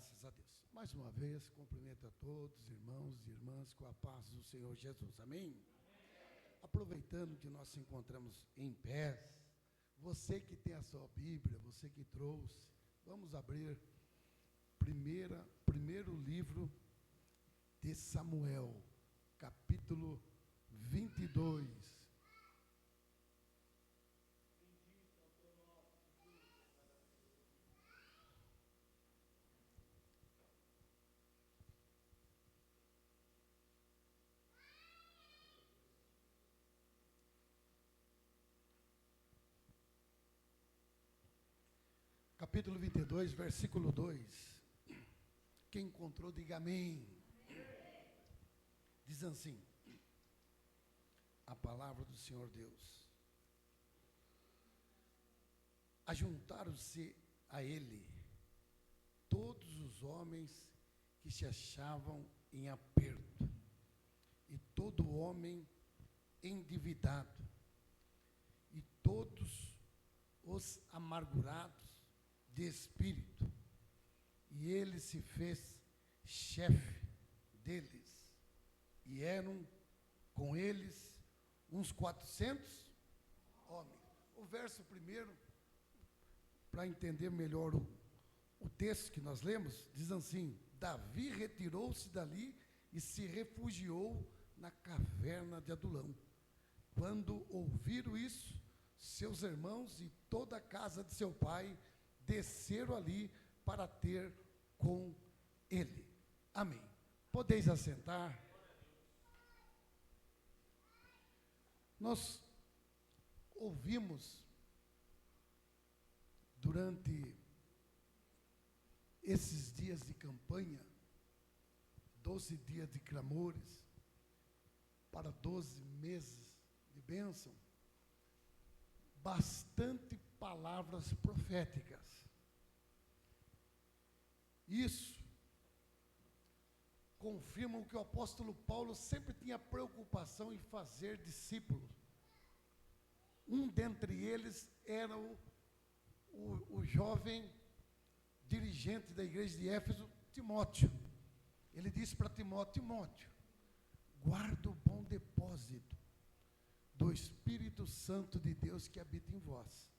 Graças a Deus. Mais uma vez, cumprimento a todos, irmãos e irmãs, com a paz do Senhor Jesus. Amém? Aproveitando que nós nos encontramos em pé, você que tem a sua Bíblia, você que trouxe, vamos abrir primeiro livro de Samuel, capítulo 22. Capítulo 22, versículo 2. Quem encontrou, diga amém. Diz assim, a palavra do Senhor Deus. Ajuntaram-se a ele todos os homens que se achavam em aperto, e todo homem endividado, e todos os amargurados de espírito, e ele se fez chefe deles, e eram com eles uns 400 homens. O verso primeiro, para entender melhor o texto que nós lemos, diz assim: Davi retirou-se dali e se refugiou na caverna de Adulão. Quando ouviram isso, seus irmãos e toda a casa de seu pai desceram ali para ter com ele. Amém. Podeis assentar. Nós ouvimos durante esses dias de campanha, 12 dias de clamores, para 12 meses de bênção, bastante palavras proféticas. Isso confirma o que o apóstolo Paulo sempre tinha preocupação em fazer discípulos. Um dentre eles era o jovem dirigente da igreja de Éfeso, Timóteo. Ele disse para Timóteo: guarda o bom depósito do Espírito Santo de Deus que habita em vós.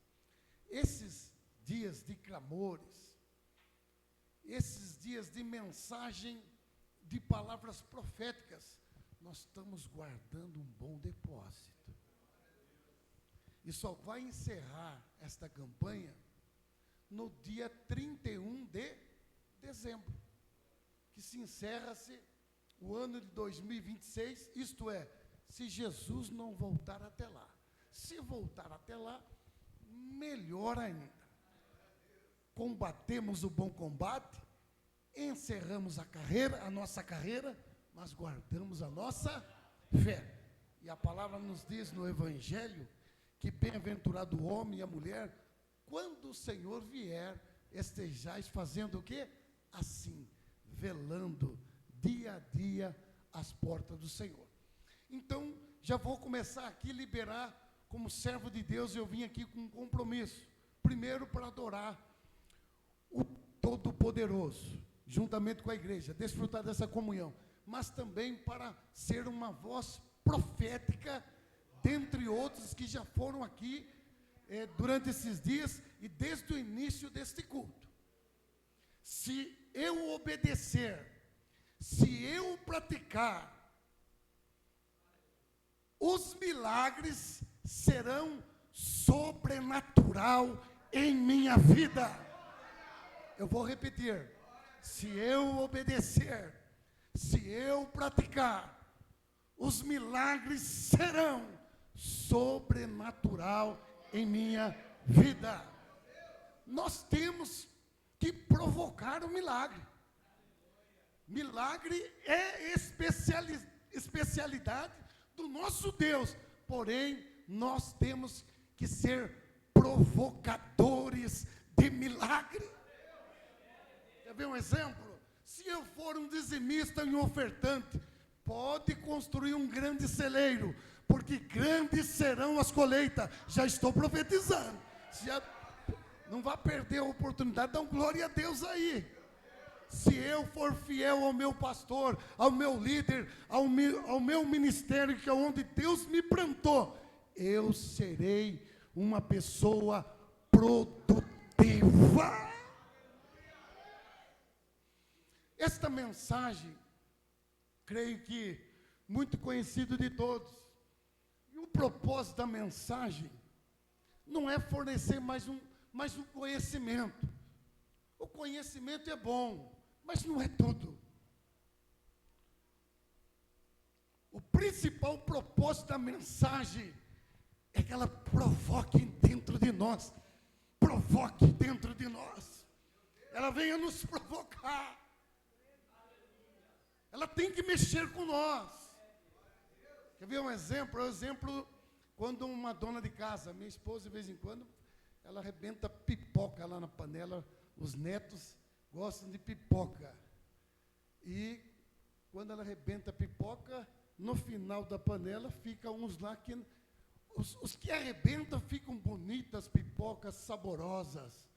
Esses dias de clamores, esses dias de mensagem, de palavras proféticas, nós estamos guardando um bom depósito. E só vai encerrar esta campanha no dia 31 de dezembro, que se encerra-se o ano de 2026, isto é, se Jesus não voltar até lá. Se voltar até lá, melhor ainda. Combatemos o bom combate, encerramos a nossa carreira, mas guardamos a nossa fé. E a palavra nos diz no Evangelho que bem-aventurado o homem e a mulher, quando o Senhor vier, estejais fazendo o quê? Assim, velando dia a dia as portas do Senhor. Então, já vou começar aqui a liberar, como servo de Deus, eu vim aqui com um compromisso. Primeiro, para adorar o Todo-Poderoso, juntamente com a igreja, desfrutar dessa comunhão, mas também para ser uma voz profética, dentre outros que já foram aqui durante esses dias e desde o início deste culto. Se eu obedecer, se eu praticar, os milagres serão sobrenatural em minha vida. Eu vou repetir: se eu obedecer, se eu praticar, os milagres serão sobrenatural em minha vida. Nós temos que provocar o milagre. Milagre é especialidade do nosso Deus, porém, nós temos que ser provocadores de milagre. Quer ver um exemplo? Se eu for um dizimista e um ofertante, pode construir um grande celeiro, porque grandes serão as colheitas. Já estou profetizando. Não vai perder a oportunidade, dá glória a Deus aí. se eu for fiel ao meu pastor, ao meu líder, ao meu ministério, que é onde Deus me plantou, eu serei uma pessoa produtiva. Esta mensagem, creio que muito conhecido de todos. E o propósito da mensagem não é fornecer mais um conhecimento. O conhecimento é bom, mas não é tudo. O principal propósito da mensagem é que ela provoque dentro de nós. Provoque dentro de nós. Ela venha nos provocar. Ela tem que mexer com nós. Quer ver um exemplo? É um exemplo quando uma dona de casa, minha esposa, de vez em quando, ela arrebenta pipoca lá na panela. Os netos gostam de pipoca. E quando ela arrebenta a pipoca, no final da panela, fica uns lá que... Os que arrebentam ficam bonitas, pipocas saborosas.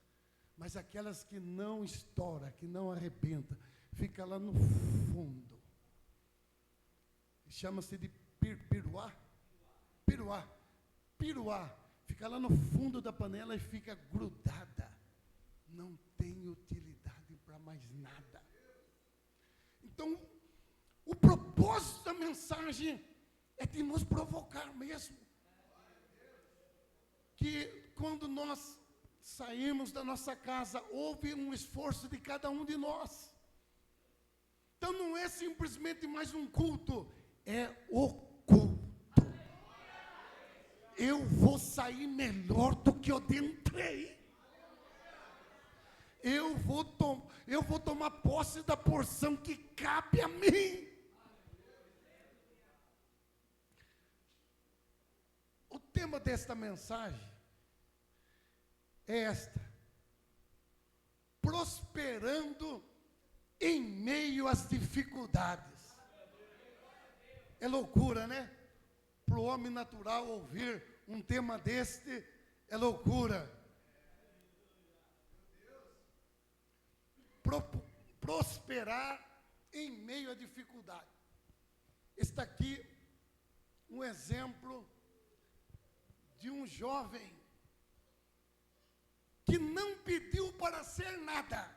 Mas aquelas que não estouram, que não arrebentam, fica lá no fundo. Chama-se de piruá. Piruá. Fica lá no fundo da panela e fica grudada. Não tem utilidade para mais nada. Então, o propósito da mensagem é de nos provocar mesmo. Que quando nós saímos da nossa casa, houve um esforço de cada um de nós. Então não é simplesmente mais um culto, é o culto. Eu vou sair melhor do que eu entrei. Eu vou tomar posse da porção que cabe a mim. O tema desta mensagem é esta: prosperando em meio às dificuldades. É loucura, né? Para o homem natural ouvir um tema deste, é loucura. Prosperar em meio à dificuldade. Está aqui um exemplo de um jovem que não pediu para ser nada.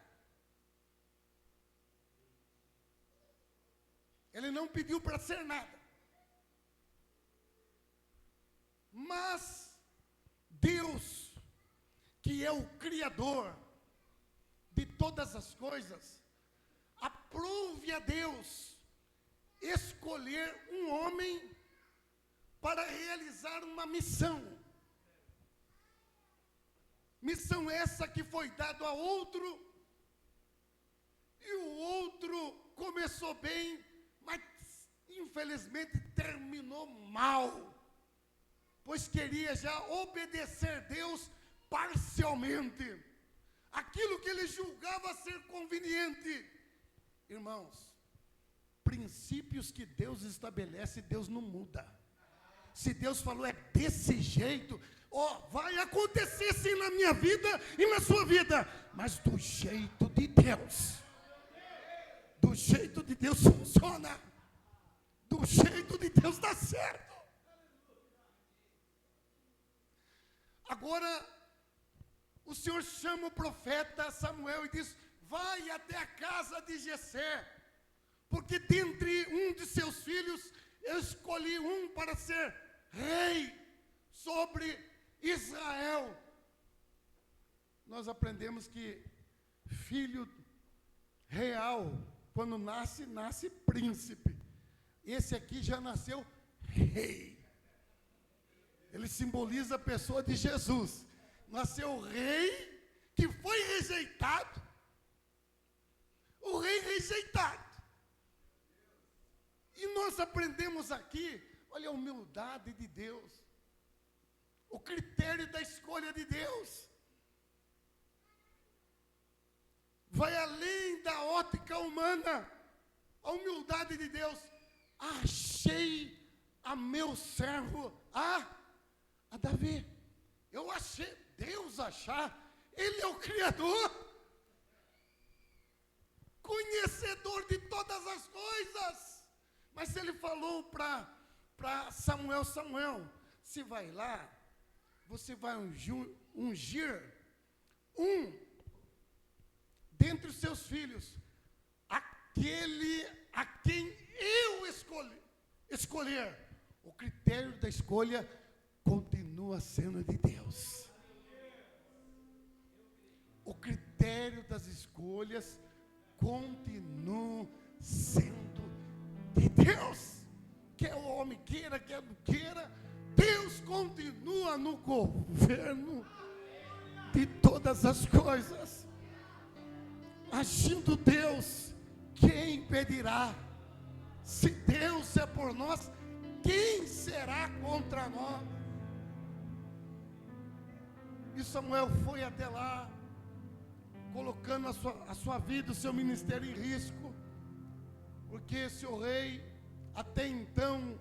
Ele não pediu para ser nada. Mas Deus, que é o Criador de todas as coisas, aprove a Deus escolher um homem para realizar uma missão. Missão essa que foi dada a outro, e o outro começou bem, mas infelizmente terminou mal, pois queria já obedecer a Deus parcialmente, aquilo que ele julgava ser conveniente. Irmãos, princípios que Deus estabelece, Deus não muda. Se Deus falou é desse jeito, vai acontecer sim na minha vida e na sua vida, mas do jeito de Deus. Do jeito de Deus funciona. Do jeito de Deus dá certo. Agora, o Senhor chama o profeta Samuel e diz: vai até a casa de Jessé, porque dentre um de seus filhos, eu escolhi um para ser rei sobre Israel. Nós aprendemos que filho real, quando nasce príncipe. Esse aqui já nasceu rei. Ele simboliza a pessoa de Jesus. Nasceu rei que foi rejeitado. O rei rejeitado. E nós aprendemos aqui, olha a humildade de Deus. O critério da escolha de Deus. Vai além da ótica humana. A humildade de Deus. Achei a meu servo, a Davi. Eu achei, Deus achar, Ele é o Criador. Com as coisas. Mas ele falou para Samuel, Samuel, você vai lá, você vai ungir um dentre os seus filhos, aquele a quem eu escolher. O critério da escolha continua sendo de Deus. O critério das escolhas continua sendo de Deus. Quer o homem queira, quer não queira, Deus continua no governo de todas as coisas. Agindo Deus, quem impedirá? Se Deus é por nós, quem será contra nós? E Samuel foi até lá, colocando a sua vida, o seu ministério em risco, porque se o rei, até então,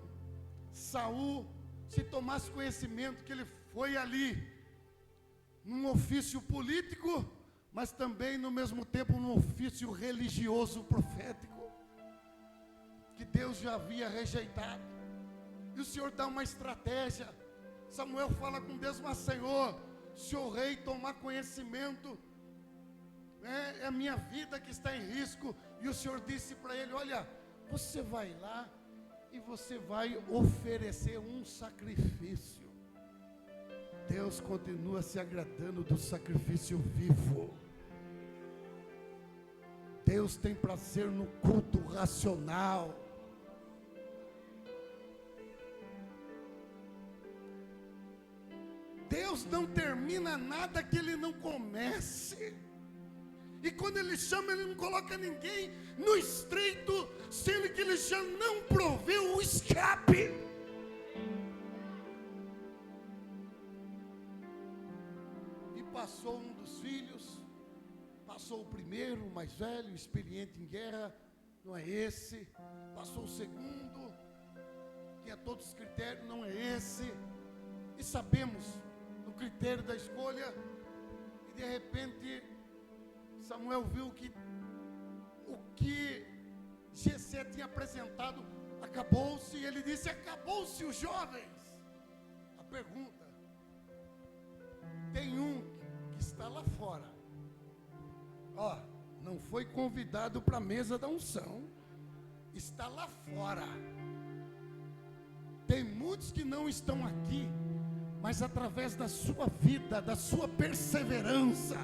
Saul, se tomasse conhecimento que ele foi ali, num ofício político, mas também no mesmo tempo num ofício religioso profético, que Deus já havia rejeitado. E o Senhor dá uma estratégia. Samuel fala com Deus, mas Senhor, se o rei tomar conhecimento, é a minha vida que está em risco. E o Senhor disse para ele, olha, você vai lá e você vai oferecer um sacrifício. Deus continua se agradando do sacrifício vivo. Deus tem prazer no culto racional. Deus não termina nada que Ele não comece. E quando Ele chama, Ele não coloca ninguém no estreito, sendo que Ele já não proveu o escape. E passou um dos filhos, passou o primeiro, o mais velho, experiente em guerra, não é esse. Passou o segundo, que a todos os critérios, não é esse. E sabemos o critério da escolha, e de repente Samuel viu que o que Jessé tinha apresentado acabou-se, e ele disse, acabou-se os jovens. A pergunta, tem um que está lá fora, não foi convidado para a mesa da unção, está lá fora. Tem muitos que não estão aqui, mas através da sua vida, da sua perseverança,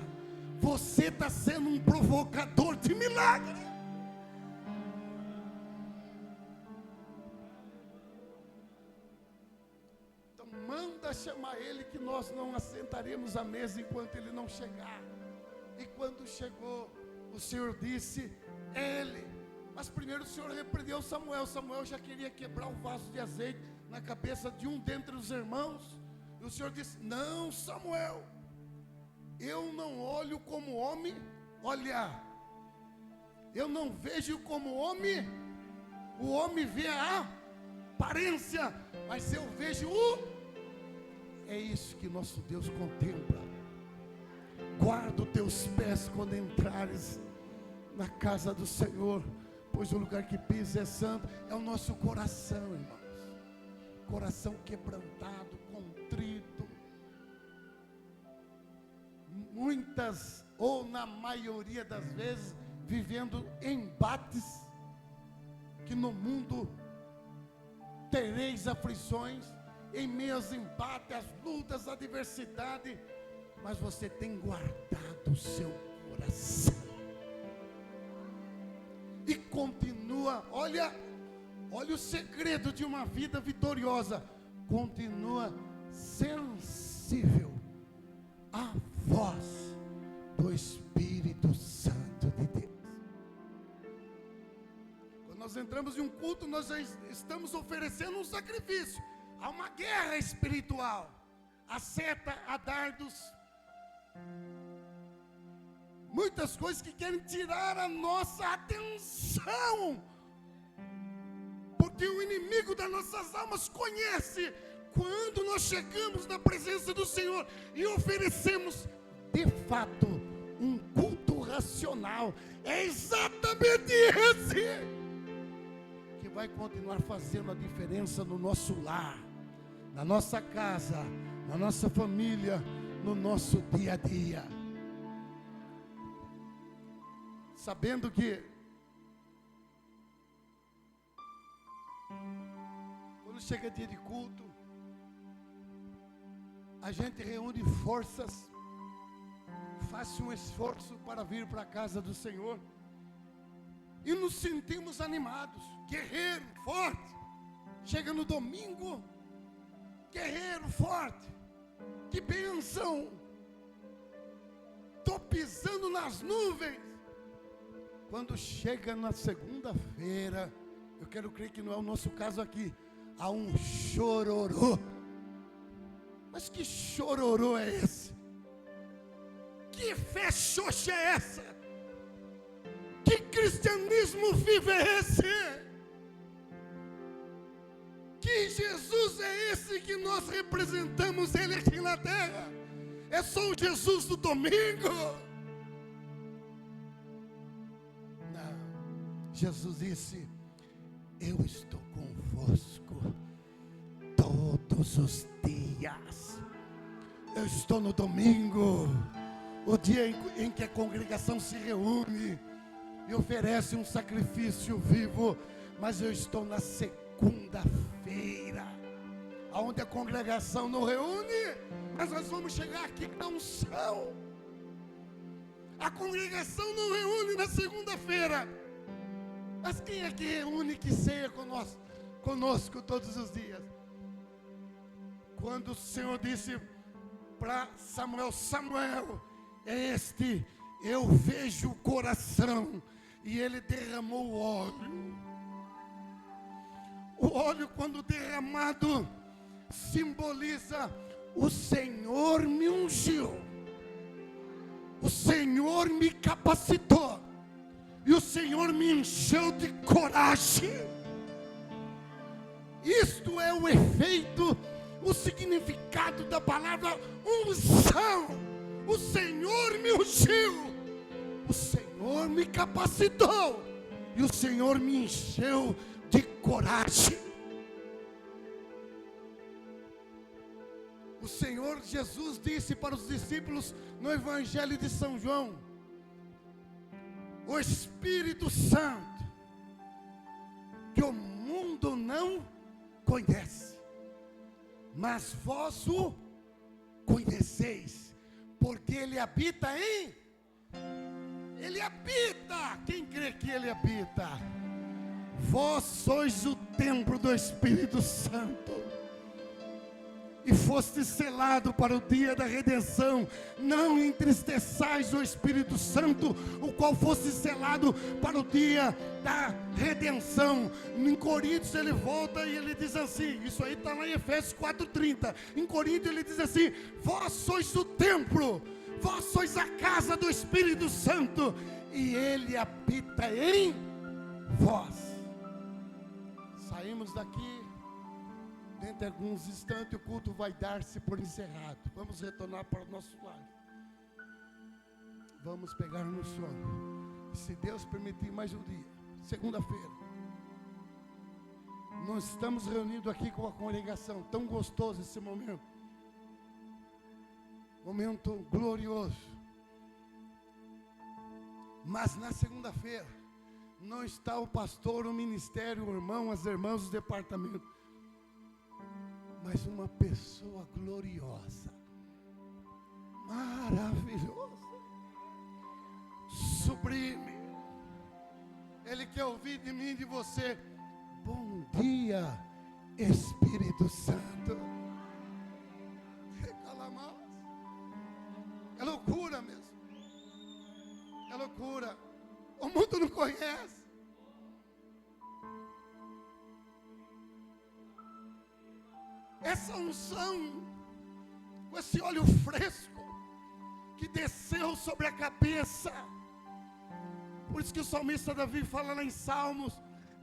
você está sendo um provocador de milagre. Então manda chamar ele, que nós não assentaremos à mesa enquanto ele não chegar. E quando chegou, o Senhor disse, é ele. Mas primeiro o Senhor repreendeu Samuel. Samuel já queria quebrar o vaso de azeite na cabeça de um dentre os irmãos. E o Senhor disse, não, Samuel, eu não olho como homem, olha, eu não vejo como homem, o homem vê a aparência, mas eu vejo é isso que nosso Deus contempla. Guarda os teus pés quando entrares na casa do Senhor, pois o lugar que pisa é santo. É o nosso coração, irmãos, coração quebrantado, contrito. Muitas, ou na maioria das vezes, vivendo embates, que no mundo tereis aflições, em meio aos embates, às lutas, à adversidade, mas você tem guardado o seu coração, e continua, olha o segredo de uma vida vitoriosa, continua sensível à voz do Espírito Santo de Deus. Quando nós entramos em um culto, nós já estamos oferecendo um sacrifício. Há uma guerra espiritual, a seta, a dardos, muitas coisas que querem tirar a nossa atenção, porque o inimigo das nossas almas conhece quando nós chegamos na presença do Senhor e oferecemos de fato um culto racional. É exatamente esse. vai continuar fazendo a diferença no nosso lar, na nossa casa, na nossa família, no nosso dia a dia. Sabendo que quando chega dia de culto, a gente reúne forças, faz um esforço para vir para a casa do Senhor e nos sentimos animados, guerreiro, forte. Chega no domingo, guerreiro, forte, que bênção, estou pisando nas nuvens. Quando chega na segunda-feira, eu quero crer que não é o nosso caso aqui, há um chororô. Mas que chororô é esse? Que fé xoxa é essa? Que cristianismo vivo é esse? Que Jesus é esse que nós representamos ele aqui na terra? É só o Jesus do domingo? Não. Jesus disse: eu estou convosco todos os dias. Eu estou no domingo, o dia em que a congregação se reúne e oferece um sacrifício vivo, mas eu estou na segunda-feira, onde a congregação não reúne, mas nós vamos chegar aqui na unção. A congregação não reúne na segunda-feira, mas quem é que reúne, que ceia conosco todos os dias? Quando o Senhor disse para Samuel: Samuel, eu vejo o coração, e ele derramou o óleo. O óleo, quando derramado, simboliza: o Senhor me ungiu, o Senhor me capacitou, e o Senhor me encheu de coragem. Isto é o efeito, o significado da palavra unção. O Senhor me ungiu, o Senhor me capacitou, e o Senhor me encheu de coragem. O Senhor Jesus disse para os discípulos no Evangelho de São João: o Espírito Santo, que o mundo não conhece, mas vós o conheceis, porque Ele habita em... Ele habita. Quem crê que Ele habita? Vós sois o templo do Espírito Santo, e foste selado para o dia da redenção. Não entristeçais o Espírito Santo, o qual foste selado para o dia da redenção. Em Coríntios ele volta e ele diz assim, isso aí está lá em Efésios 4:30. Em Coríntios ele diz assim: vós sois o templo, vós sois a casa do Espírito Santo, e Ele habita em vós. Saímos daqui. Dentro de alguns instantes o culto vai dar-se por encerrado. Vamos retornar para o nosso lar. Vamos pegar no sono. Se Deus permitir, mais um dia. Segunda-feira. Nós estamos reunidos aqui com a congregação. Tão gostoso esse momento. Momento glorioso. Mas na segunda-feira não está o pastor, o ministério, o irmão, as irmãs, os departamentos, mas uma pessoa gloriosa, maravilhosa, sublime. Ele quer ouvir de mim e de você: bom dia, Espírito Santo. É loucura mesmo, é loucura. O mundo não conhece. Essa unção, com esse óleo fresco que desceu sobre a cabeça. Por isso que o salmista Davi fala lá em Salmos: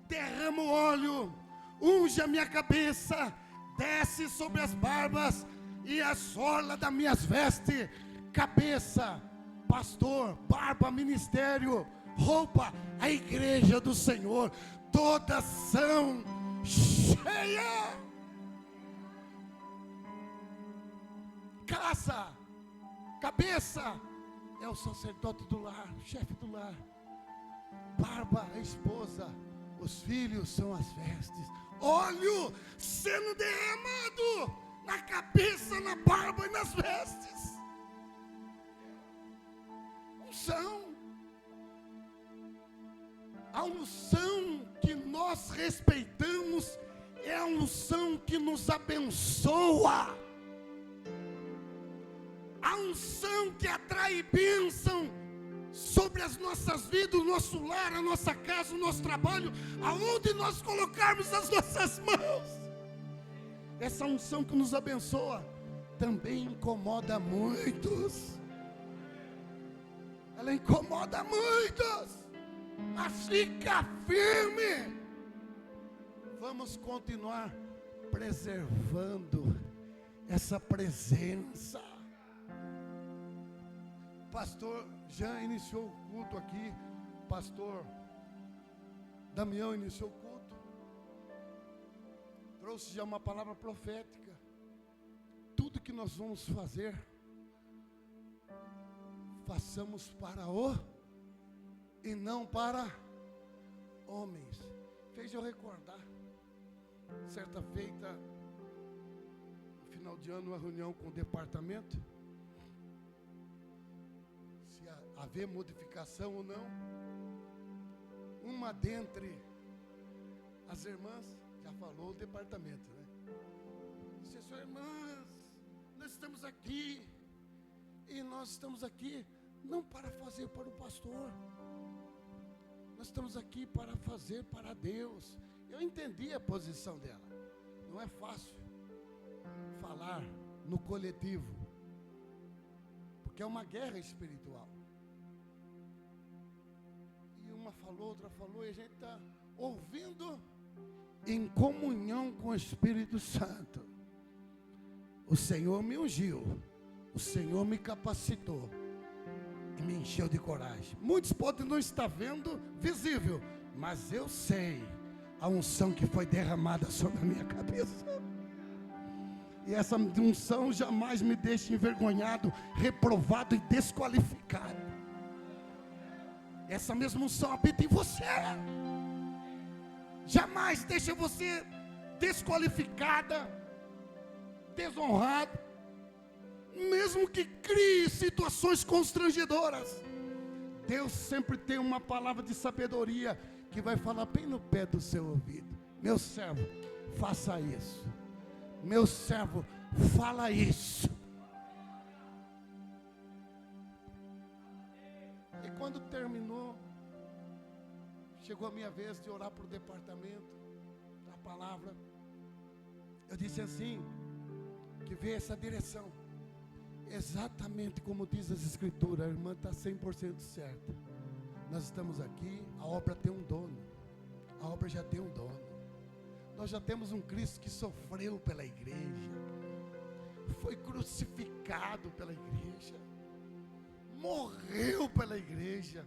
derrama o óleo, unge a minha cabeça, desce sobre as barbas e as orlas das minhas vestes. Cabeça, pastor; barba, ministério; roupa, a igreja do Senhor. todas são cheias. Casa, cabeça, é o sacerdote do lar, o chefe do lar. Barba, a esposa. Os filhos são as vestes. Óleo sendo derramado na cabeça, na barba e nas vestes. Unção. A unção que nós respeitamos é a unção que nos abençoa. A unção que atrai bênção sobre as nossas vidas, o nosso lar, a nossa casa, o nosso trabalho, aonde nós colocarmos as nossas mãos. Essa unção que nos abençoa também incomoda muitos. Ela incomoda muitos, mas fica firme. Vamos continuar preservando essa presença. Pastor Jean iniciou o culto aqui, pastor Damião iniciou o culto, trouxe já uma palavra profética. Tudo que nós vamos fazer, façamos para o e não para homens. Fez eu recordar, certa feita, no final de ano, uma reunião com o departamento, haver modificação ou não. Uma dentre as irmãs, já falou o departamento, né? Disse: suas irmãs, nós estamos aqui, e nós estamos aqui não para fazer para o pastor, nós estamos aqui para fazer para Deus. Eu entendi a posição dela. Não é fácil falar no coletivo, porque é uma guerra espiritual. Uma falou, outra falou, e a gente está ouvindo em comunhão com o Espírito Santo. O Senhor me ungiu, o Senhor me capacitou e me encheu de coragem. Muitos podem não estar vendo visível, mas eu sei a unção que foi derramada sobre a minha cabeça. E essa unção jamais me deixa envergonhado, reprovado e desqualificado. Essa mesma unção habita em você. Jamais deixa você desqualificada, desonrado, mesmo que crie situações constrangedoras. Deus sempre tem uma palavra de sabedoria que vai falar bem no pé do seu ouvido. Meu servo, faça isso. Meu servo, fala isso. E quando terminou, chegou a minha vez de orar para o departamento, a palavra. Eu disse assim, que veio essa direção. Exatamente como diz as escrituras, a irmã está 100% certa. Nós estamos aqui, a obra tem um dono. A obra já tem um dono. Nós já temos um Cristo que sofreu pela igreja, foi crucificado pela igreja, morreu pela igreja,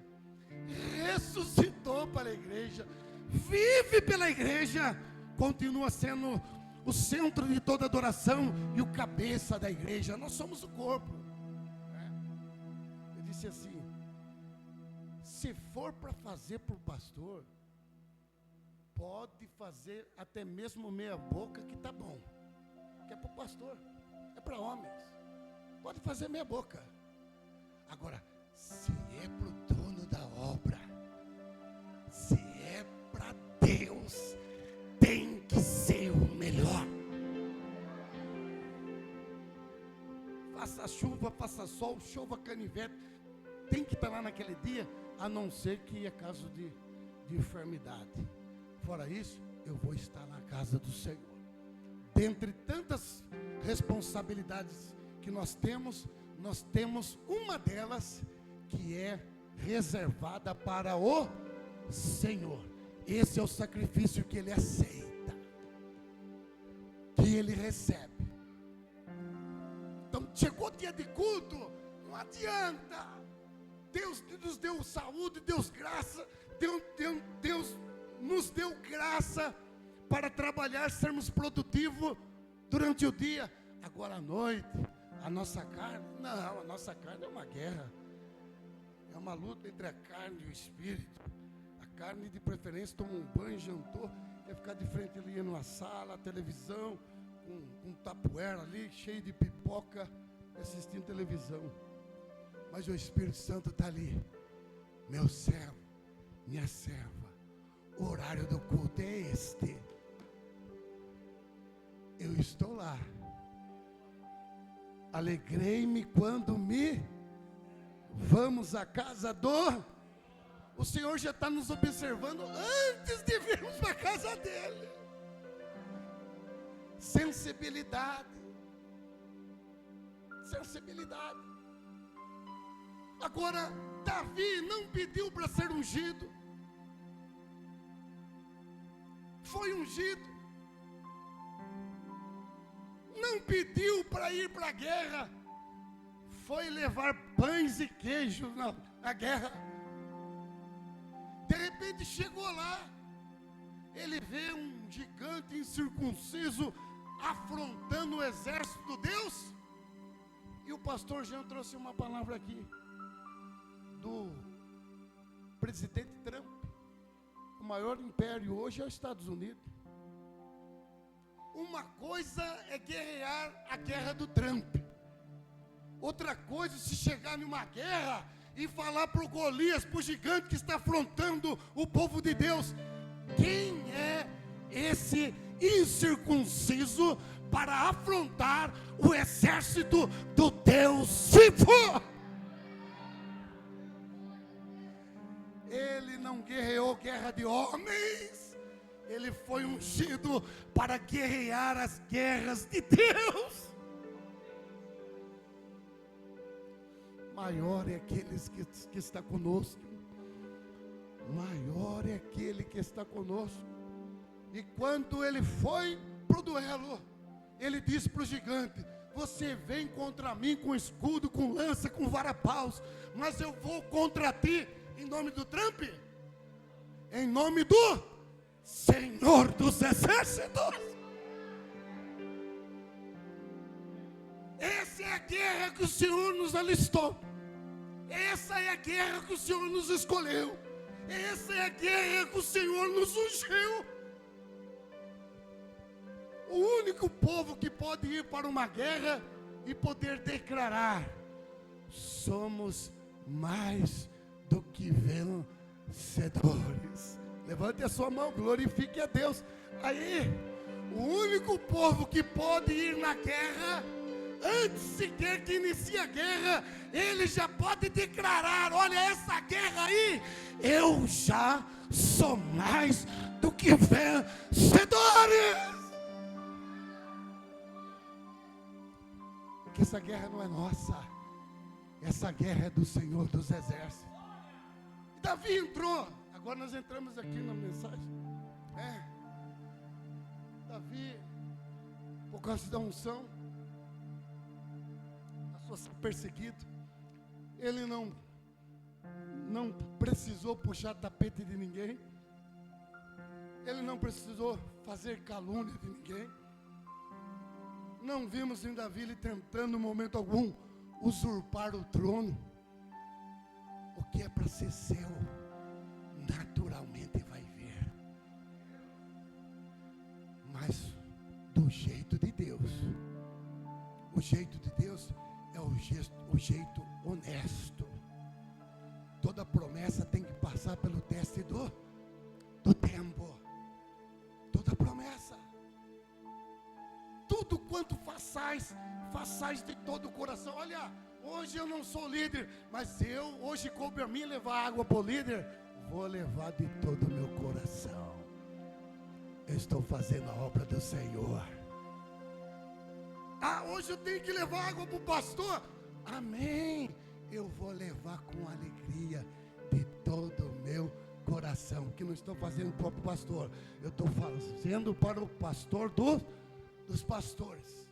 ressuscitou pela igreja, vive pela igreja, continua sendo o centro de toda adoração e o cabeça da igreja. Nós somos o corpo. Eu disse assim, se for para fazer para o pastor, pode fazer até mesmo meia boca, que está bom, que é para o pastor, é para homens, pode fazer meia boca. Agora, se é para o dono da obra, se é para Deus, tem que ser o melhor. Faça chuva, faça sol, chova canivete, tem que estar lá naquele dia, a não ser que é caso de enfermidade. Fora isso, eu vou estar na casa do Senhor. Dentre tantas responsabilidades que nós temos uma delas que é reservada para o Senhor. Esse é o sacrifício que Ele aceita, que Ele recebe. Então, chegou o dia de culto, não adianta. Deus nos deu saúde, Deus graça, Deus nos nos deu graça para trabalhar, sermos produtivos durante o dia. Agora à noite, a nossa carne é uma guerra. É uma luta entre a carne e o espírito. A carne, de preferência, toma um banho, jantou, quer ficar de frente ali numa sala, televisão, com um tapoeira ali, cheio de pipoca, assistindo televisão. Mas o Espírito Santo está ali. Meu servo, minha serva, o horário do culto é este. Eu estou lá. Alegrei-me quando vamos à casa do... O Senhor já está nos observando antes de virmos para a casa dele. Sensibilidade. Agora, Davi não pediu para ser ungido. Foi ungido. Não pediu para ir para a guerra. Foi levar pães e queijos na guerra. De repente chegou lá. Ele vê um gigante incircunciso afrontando o exército de Deus. E o pastor Jean trouxe uma palavra aqui do presidente Trump. O maior império hoje é os Estados Unidos. Uma coisa é guerrear a guerra do Trump. Outra coisa é se chegar numa guerra e falar para o Golias, para o gigante que está afrontando o povo de Deus: quem é esse incircunciso para afrontar o exército do Deus vivo? Ele não guerreou guerra de homens, ele foi ungido para guerrear as guerras de Deus. Maior é aquele que está conosco. Maior é aquele que está conosco. E quando ele foi para o duelo, ele disse para o gigante: você vem contra mim com escudo, com lança, com varapaus, mas eu vou contra ti em nome do Trump, em nome do Senhor dos Exércitos. Essa é a guerra que o Senhor nos alistou. Essa é a guerra que o Senhor nos escolheu. Essa é a guerra que o Senhor nos ungiu. O único povo que pode ir para uma guerra e poder declarar: somos mais do que vencedores. Levante a sua mão, glorifique a Deus. Aí, o único povo que pode ir na guerra, antes sequer que inicie a guerra, ele já pode declarar: olha, essa guerra aí, eu já sou mais do que vencedores. Porque essa guerra não é nossa, essa guerra é do Senhor dos Exércitos. E Davi entrou. Agora nós entramos aqui na mensagem. Davi, por causa da unção, passou a ser perseguido. Ele não precisou puxar tapete de ninguém. Ele não precisou fazer calúnia de ninguém. Não vimos em Davi ele tentando em momento algum usurpar o trono. O que é para ser seu, naturalmente vai vir. Mas do jeito de Deus. O jeito de Deus é o jeito honesto. Toda promessa tem que passar pelo teste do tempo. Toda promessa. Tudo quanto façais de todo o coração. Olha, hoje eu não sou líder, mas hoje coube a mim levar água para o líder. Vou levar de todo o meu coração. Eu estou fazendo a obra do Senhor. Hoje eu tenho que levar água para o pastor. Amém. Eu vou levar com alegria de todo o meu coração. Que não estou fazendo para o pastor, eu estou fazendo para o pastor dos pastores.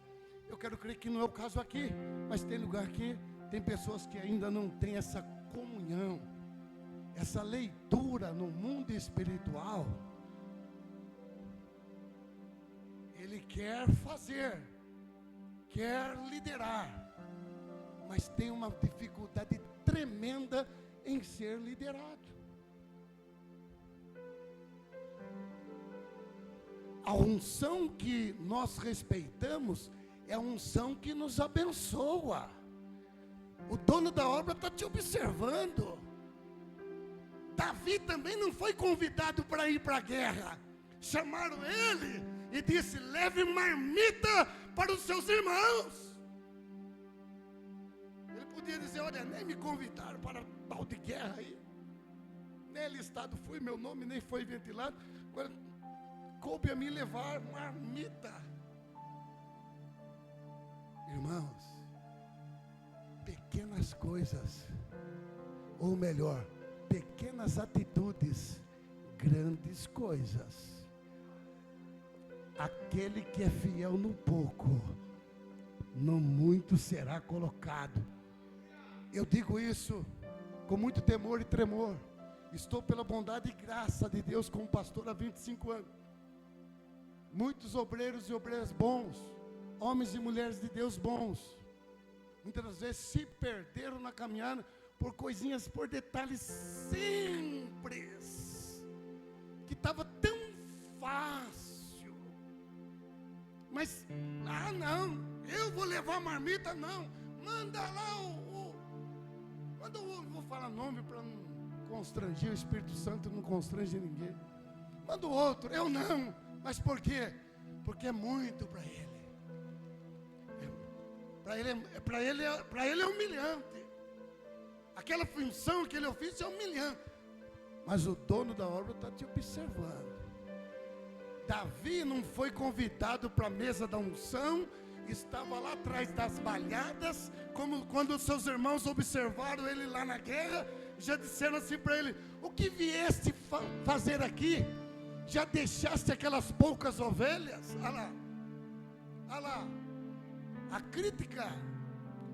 Eu quero crer que não é o caso aqui, mas tem lugar que tem pessoas que ainda não têm essa comunhão, essa leitura no mundo espiritual, ele quer fazer, quer liderar, mas tem uma dificuldade tremenda em ser liderado. A unção que nós respeitamos é a unção que nos abençoa. O dono da obra está te observando. Davi também não foi convidado para ir para a guerra. Chamaram ele e disse: leve marmita para os seus irmãos. Ele podia dizer: olha, nem me convidaram para tal de guerra aí, nem listado fui, meu nome nem foi ventilado. Agora coube a mim levar marmita. Irmãos, pequenas coisas, ou melhor, pequenas atitudes, grandes coisas. Aquele que é fiel no pouco, no muito será colocado. Eu digo isso com muito temor e tremor. Estou pela bondade e graça de Deus como pastor há 25 anos. Muitos obreiros e obreiras bons, homens e mulheres de Deus bons, muitas das vezes se perderam na caminhada por coisinhas, por detalhes simples, que estava tão fácil. Mas, não, eu vou levar a marmita, não. Manda lá vou falar nome para não constranger, o Espírito Santo não constrange ninguém. Manda o outro, eu não. Mas por quê? Porque é muito para ele. Para ele é humilhante. Aquela função, aquele ofício é humilhante. Mas o dono da obra está te observando. Davi não foi convidado para a mesa da unção, estava lá atrás das balhadas, como quando os seus irmãos observaram ele lá na guerra, já disseram assim para ele: o que vieste fazer aqui? Já deixaste aquelas poucas ovelhas? Olha lá, a crítica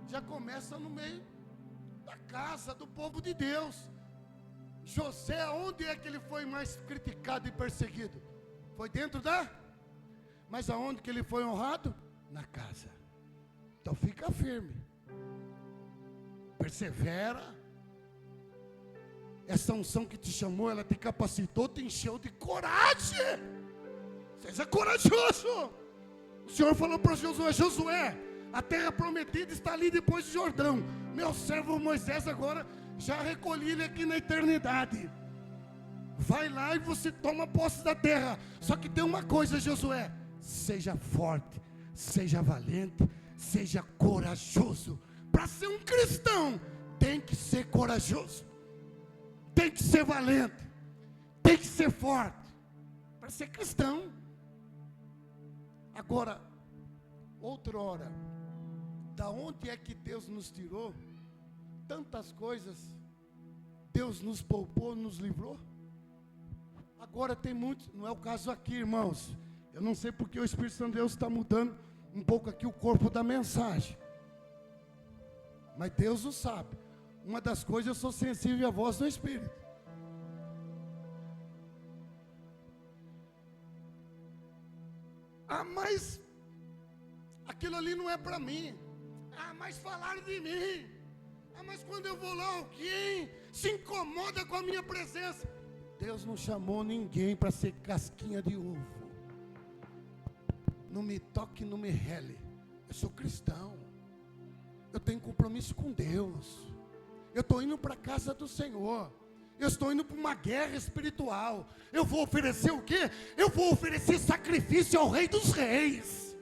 já começa no meio da casa do povo de Deus. José, onde é que ele foi mais criticado e perseguido? Foi dentro mas aonde que ele foi honrado? Na casa. Então fica firme, persevera. Essa unção que te chamou, ela te capacitou, te encheu de coragem. Seja corajoso. O Senhor falou para Josué: Josué, a terra prometida está ali depois do Jordão. Meu servo Moisés agora já recolhi ele aqui na eternidade. Vai lá e você toma posse da terra. Só que tem uma coisa, Josué: seja forte, seja valente, seja corajoso. Para ser um cristão, tem que ser corajoso, tem que ser valente, tem que ser forte, para ser cristão. Agora, outrora, da onde é que Deus nos tirou? Tantas coisas, Deus nos poupou, nos livrou. Agora tem muitos, não é o caso aqui, irmãos. Eu não sei porque o Espírito Santo de Deus está mudando um pouco aqui o corpo da mensagem, mas Deus o sabe. Uma das coisas, eu sou sensível à voz do Espírito. Mas aquilo ali não é para mim. Mas falaram de mim. Mas quando eu vou lá, alguém se incomoda com a minha presença. Deus não chamou ninguém para ser casquinha de ovo. Não me toque, não me rele. Eu sou cristão. Eu tenho compromisso com Deus. Eu estou indo para a casa do Senhor. Eu estou indo para uma guerra espiritual. Eu vou oferecer o quê? Eu vou oferecer sacrifício ao Rei dos Reis.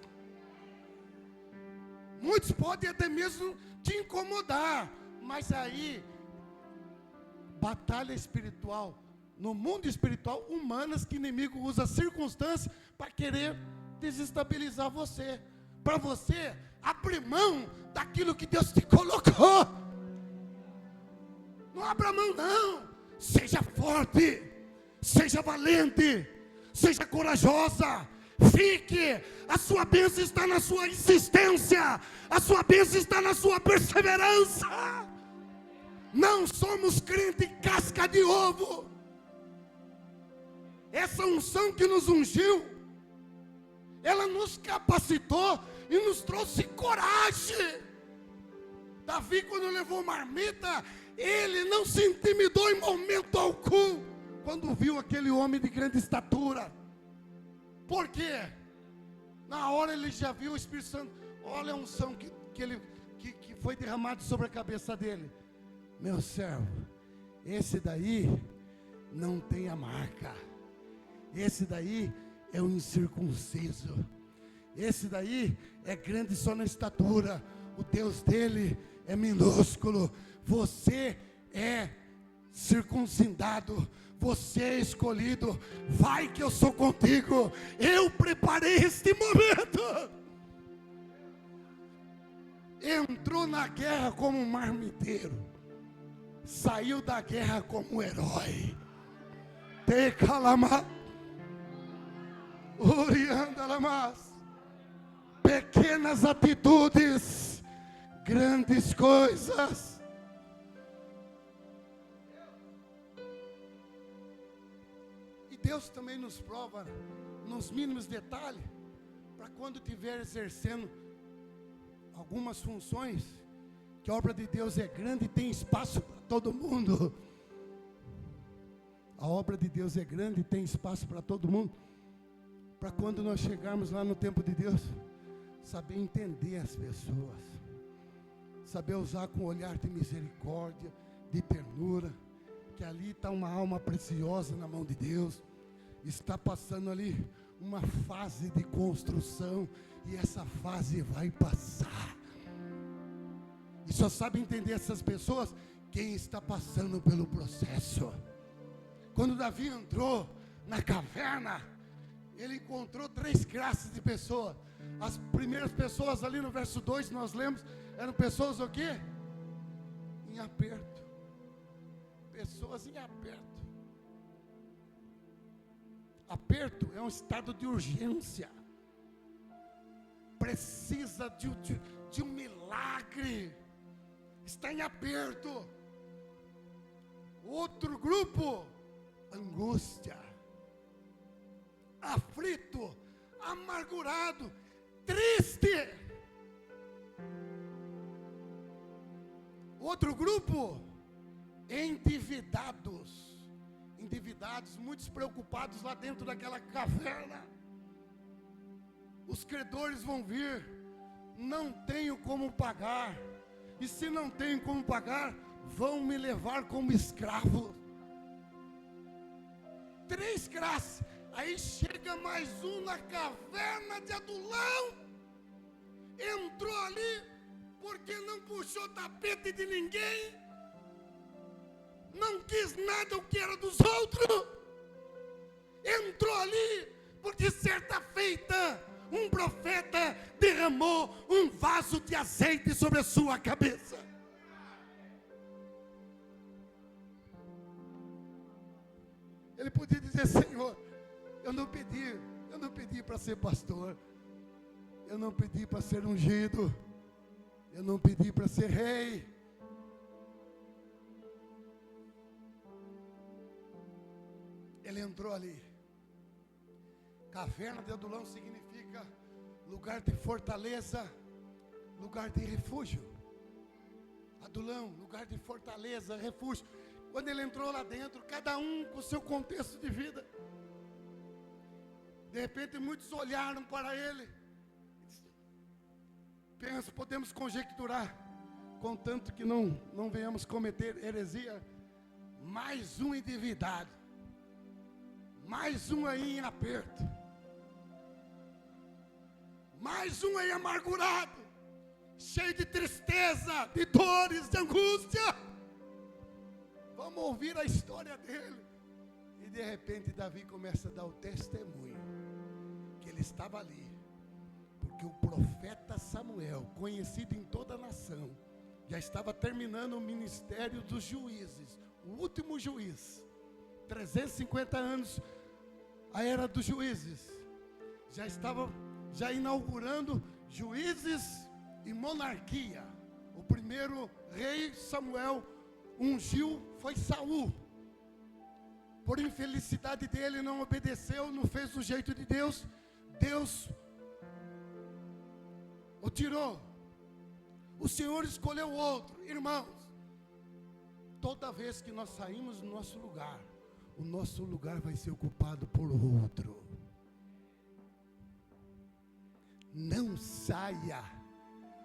Muitos podem até mesmo te incomodar, mas aí, batalha espiritual, no mundo espiritual, humanas, que o inimigo usa circunstâncias para querer desestabilizar você, para você abrir mão daquilo que Deus te colocou. Não abra mão não. Seja forte, seja valente, seja corajosa. Fique, a sua bênção está na sua insistência, a sua bênção está na sua perseverança. Não somos crente casca de ovo. Essa unção que nos ungiu, ela nos capacitou e nos trouxe coragem. Davi, quando levou marmita, ele não se intimidou em momento algum, quando viu aquele homem de grande estatura. Por quê? Na hora ele já viu o Espírito Santo. Olha a unção que foi derramado sobre a cabeça dele. Meu servo, esse daí não tem a marca. Esse daí é o incircunciso. Esse daí é grande só na estatura. O Deus dele é minúsculo. Você é circuncidado. Você é escolhido. Vai que eu sou contigo. Eu preparei este momento. Entrou na guerra como um marmiteiro. Saiu da guerra como um herói. Te calama. Uriandalamas. Pequenas atitudes, grandes coisas. E Deus também nos prova nos mínimos detalhes, para quando estiver exercendo algumas funções, que a obra de Deus é grande e tem espaço para todo mundo. A obra de Deus é grande e tem espaço para todo mundo. Para quando nós chegarmos lá no tempo de Deus, saber entender as pessoas, saber usar com olhar de misericórdia, de ternura, que ali está uma alma preciosa na mão de Deus, está passando ali uma fase de construção, e essa fase vai passar, e só sabe entender essas pessoas quem está passando pelo processo. Quando Davi entrou na caverna, ele encontrou 3 classes de pessoas. As primeiras pessoas ali no verso 2, nós lemos, eram pessoas o quê? Em aperto. Pessoas em aperto. Aperto é um estado de urgência. Precisa de um milagre. Está em aperto. Outro grupo, angústia. Aflito, amargurado, triste. Outro grupo, endividados, muitos preocupados lá dentro daquela caverna. Os credores vão vir, não tenho como pagar, e se não tenho como pagar, vão me levar como escravo. 3 classes. Aí chega mais um na caverna de Adulão. Entrou ali porque não puxou tapete de ninguém. Não quis nada o que era dos outros. Entrou ali porque certa feita um profeta derramou um vaso de azeite sobre a sua cabeça. Ele podia dizer: Senhor, eu não pedi para ser pastor, eu não pedi para ser ungido, eu não pedi para ser rei. Ele entrou ali. Caverna de Adulão significa lugar de fortaleza, lugar de refúgio. Adulão, lugar de fortaleza, refúgio. Quando ele entrou lá dentro, cada um com o seu contexto de vida. De repente muitos olharam para ele. Podemos conjecturar, contanto que não venhamos cometer heresia. Mais um endividado, mais um aí em aperto, mais um aí amargurado, cheio de tristeza, de dores, de angústia. Vamos ouvir a história dele. E de repente Davi começa a dar o testemunho que ele estava ali porque o profeta Samuel, conhecido em toda a nação, já estava terminando o ministério dos juízes, o último juiz. 350 anos a era dos juízes, já estava inaugurando juízes e monarquia. O primeiro rei Samuel ungiu foi Saul. Por infelicidade dele, não obedeceu, não fez do jeito de Deus. Deus tirou. O Senhor escolheu outro. Irmãos, toda vez que nós saímos do nosso lugar, o nosso lugar vai ser ocupado por outro. Não saia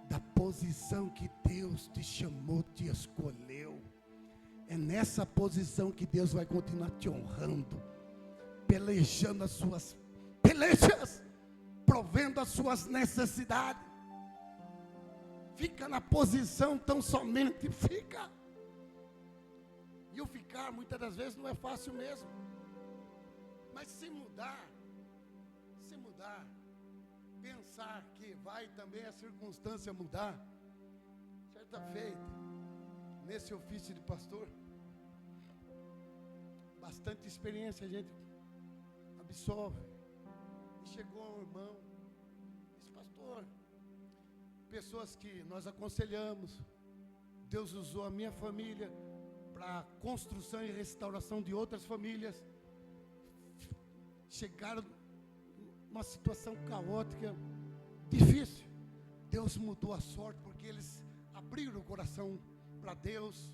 da posição que Deus te chamou, te escolheu. É nessa posição que Deus vai continuar te honrando, pelejando as suas pelejas, provendo as suas necessidades. Fica na posição tão somente, fica. E o ficar muitas das vezes não é fácil mesmo. Mas se mudar, pensar que vai também a circunstância mudar. Certa feita, nesse ofício de pastor, bastante experiência a gente absorve. E chegou um irmão, disse: pastor, pessoas que nós aconselhamos, Deus usou a minha família para a construção e restauração de outras famílias, chegaram numa situação caótica, difícil. Deus mudou a sorte, porque eles abriram o coração para Deus,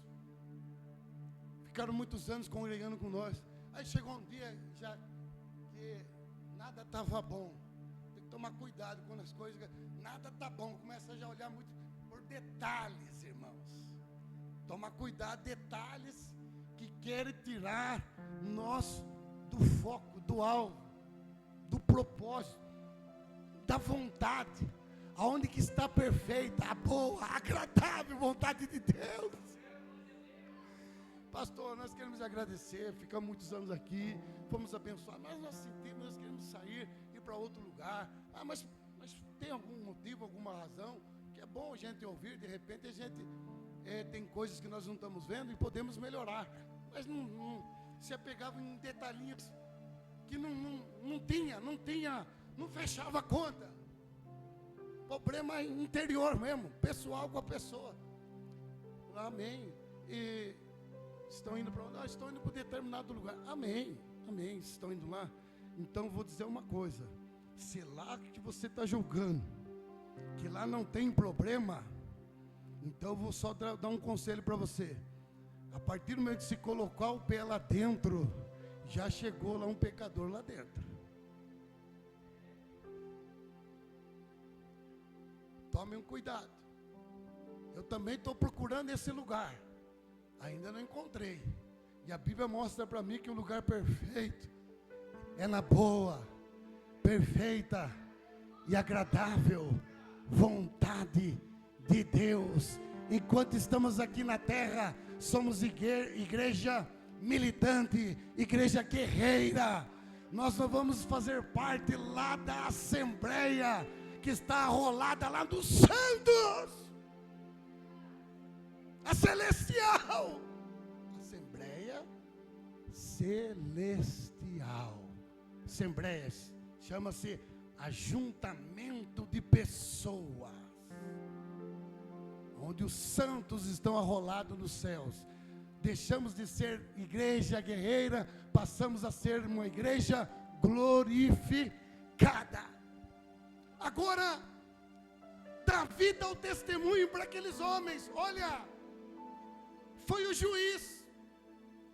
ficaram muitos anos congregando com nós. Aí chegou um dia já que nada estava bom. Tem que tomar cuidado quando as coisas, nada está bom, começa a já olhar muito por detalhes, irmãos. Toma cuidado, detalhes que querem tirar nós do foco, do alvo, do propósito, da vontade, aonde que está perfeita, a boa, a agradável vontade de Deus. Pastor, nós queremos agradecer, ficamos muitos anos aqui, fomos abençoados, mas nós sentimos, nós queremos sair, ir para outro lugar. Mas tem algum motivo, alguma razão, que é bom a gente ouvir, de repente a gente tem coisas que nós não estamos vendo e podemos melhorar, mas não se apegava em detalhinhos que não fechava a conta. Problema interior mesmo, pessoal com a pessoa. Amém. E estão indo para onde? Estão indo para um determinado lugar. Amém. Estão indo lá. Então vou dizer uma coisa: se lá que você está julgando que lá não tem problema, então eu vou só dar um conselho para você. A partir do momento que se colocar o pé lá dentro, já chegou lá um pecador lá dentro. Tome um cuidado. Eu também estou procurando esse lugar, ainda não encontrei. E a Bíblia mostra para mim que o lugar perfeito é na boa, perfeita e agradável vontade de Deus. Enquanto estamos aqui na terra, somos igreja militante, igreja guerreira. Nós não vamos fazer parte lá da assembleia que está arrolada lá dos santos, a celestial, assembleia celestial. Assembleias chama-se ajuntamento de pessoas, onde os santos estão arrolados nos céus. Deixamos de ser igreja guerreira, passamos a ser uma igreja glorificada. Agora, Davi dá o testemunho para aqueles homens. Olha, foi o juiz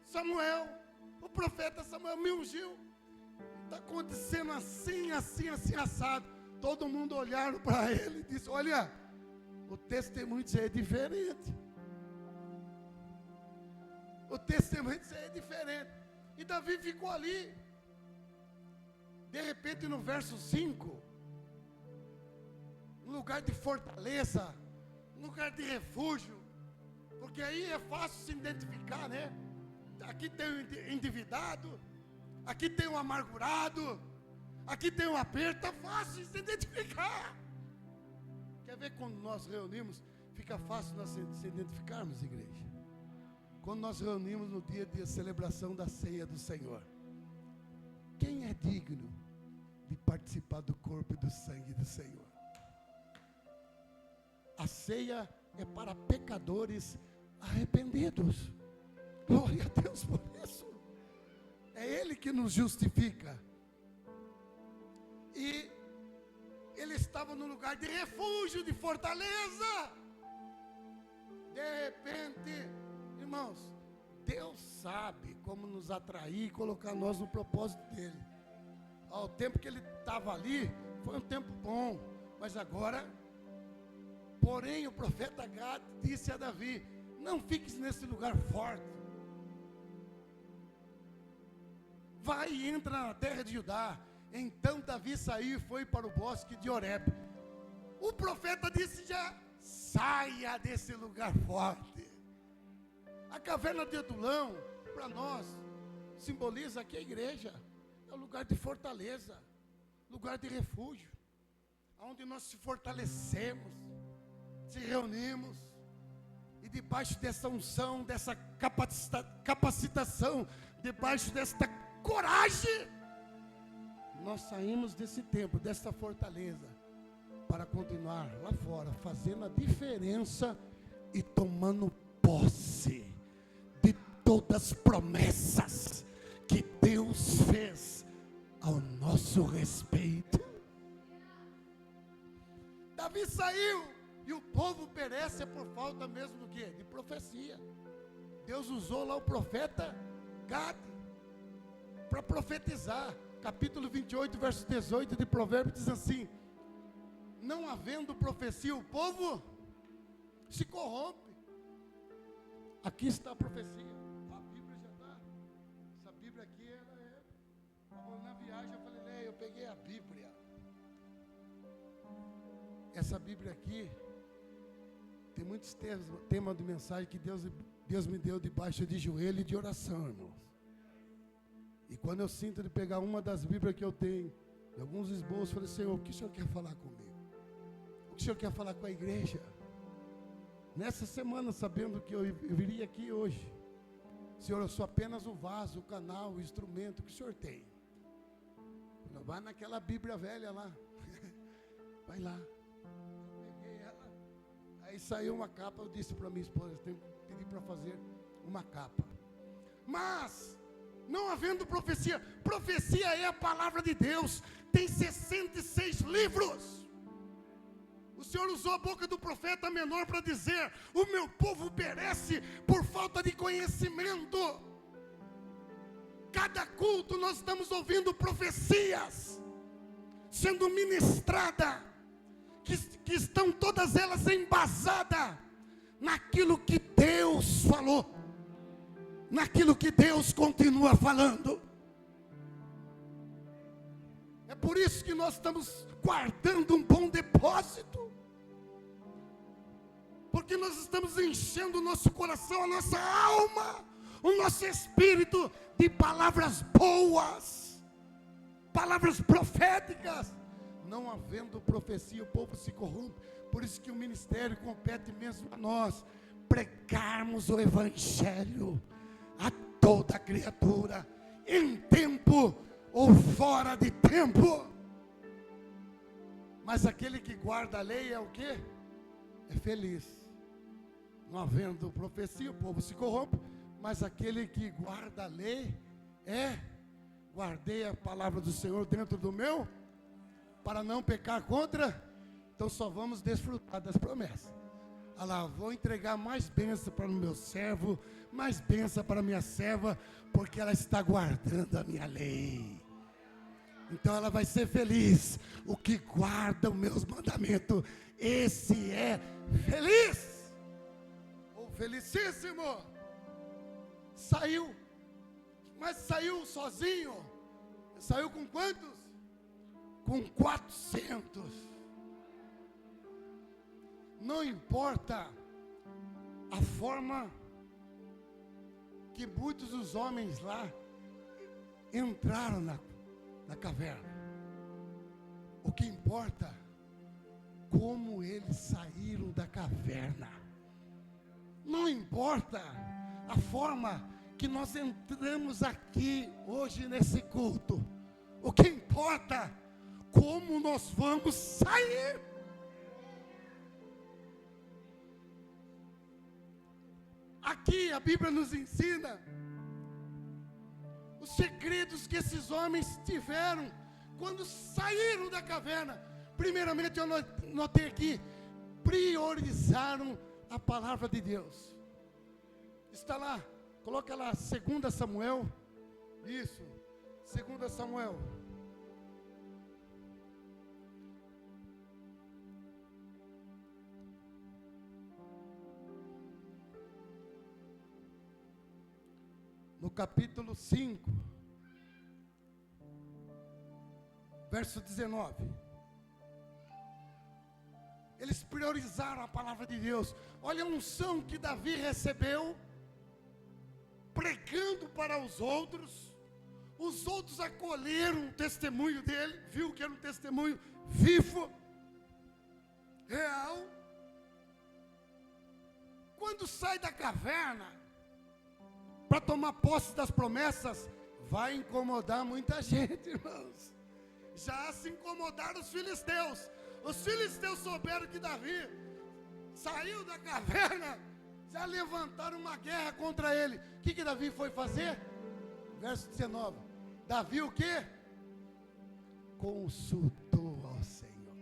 Samuel, o profeta Samuel me ungiu. Está acontecendo assim, assado. Todo mundo olharam para ele e disse: olha, o testemunho de você é diferente. O testemunho de você é diferente. E Davi ficou ali. De repente, no verso 5, um lugar de fortaleza, um lugar de refúgio, porque aí é fácil se identificar, né? Aqui tem um endividado, aqui tem um amargurado, aqui tem um aperto, é fácil se identificar. Quer ver quando nós reunimos, fica fácil nós se identificarmos, igreja? Quando nós reunimos no dia de celebração da ceia do Senhor. Quem é digno de participar do corpo e do sangue do Senhor? A ceia é para pecadores arrependidos. Glória a Deus por isso. É Ele que nos justifica. E Ele está estava num lugar de refúgio, de fortaleza. De repente, irmãos, Deus sabe como nos atrair e colocar nós no propósito dele. O tempo que ele estava ali foi um tempo bom, mas agora, porém, o profeta Gad disse a Davi: não fiques nesse lugar forte. Vai e entra na terra de Judá. Então Davi saiu e foi para o bosque de Horebe. O profeta disse já: saia desse lugar forte. A caverna de Adulão, para nós, simboliza aqui a igreja. É um lugar de fortaleza, lugar de refúgio, onde nós se fortalecemos, se reunimos, e debaixo dessa unção, dessa capacitação, debaixo desta coragem, nós saímos desse tempo, dessa fortaleza, para continuar lá fora, fazendo a diferença e tomando posse de todas as promessas que Deus fez ao nosso respeito. Davi saiu e o povo perece por falta mesmo do quê? De profecia. Deus usou lá o profeta Gad para profetizar. Capítulo 28, verso 18 de Provérbios diz assim: não havendo profecia, o povo se corrompe. Aqui está a profecia. A Bíblia já está. Essa Bíblia aqui, ela é. Na viagem eu falei, eu peguei a Bíblia. Essa Bíblia aqui tem muitos temas de mensagem que Deus me deu debaixo de joelho e de oração, irmãos. E quando eu sinto de pegar uma das Bíblias que eu tenho, de alguns esboços, eu falei: Senhor, o que o Senhor quer falar comigo? O que o Senhor quer falar com a igreja? Nessa semana, sabendo que eu viria aqui hoje, Senhor, eu sou apenas o vaso, o canal, o instrumento que o Senhor tem. Não vai naquela Bíblia velha lá. Vai lá. Eu peguei ela. Aí saiu uma capa, eu disse para minha esposa: eu pedi para fazer uma capa. Mas não havendo profecia, profecia é a palavra de Deus, tem 66 livros. O Senhor usou a boca do profeta menor para dizer: o meu povo perece por falta de conhecimento. Cada culto nós estamos ouvindo profecias sendo ministradas, que estão todas elas embasadas naquilo que Deus falou, naquilo que Deus continua falando. É por isso que nós estamos guardando um bom depósito, porque nós estamos enchendo o nosso coração, a nossa alma, o nosso espírito de palavras boas, palavras proféticas. Não havendo profecia, o povo se corrompe. Por isso que o ministério compete mesmo a nós, pregarmos o evangelho a toda criatura, em tempo ou fora de tempo. Mas aquele que guarda a lei é o quê? É feliz. Não havendo profecia, o povo se corrompe. Mas aquele que guarda a lei guardei a palavra do Senhor dentro do meu, para não pecar contra. Então só vamos desfrutar das promessas. Lá, vou entregar mais bênção para o meu servo, mais bênção para a minha serva, porque ela está guardando a minha lei. Então ela vai ser feliz. O que guarda os meus mandamentos, esse é feliz, ou felicíssimo. Saiu, mas saiu sozinho. Saiu com quantos? Com 400. Não importa a forma que muitos dos homens lá entraram na caverna. O que importa, como eles saíram da caverna. Não importa a forma que nós entramos aqui hoje nesse culto. O que importa, como nós vamos sair. Aqui a Bíblia nos ensina os segredos que esses homens tiveram quando saíram da caverna. Primeiramente, eu notei aqui, priorizaram a palavra de Deus. Está lá, coloca lá, 2 Samuel, isso, 2 Samuel. No capítulo 5, verso 19. Eles priorizaram a palavra de Deus. Olha a unção que Davi recebeu, pregando para os outros acolheram o testemunho dele, viu que era um testemunho vivo, real. Quando sai da caverna para tomar posse das promessas, vai incomodar muita gente, irmãos. Já se incomodaram os filisteus. Os filisteus souberam que Davi saiu da caverna, já levantaram uma guerra contra ele. O que Davi foi fazer? Verso 19. Davi o quê? Consultou ao Senhor.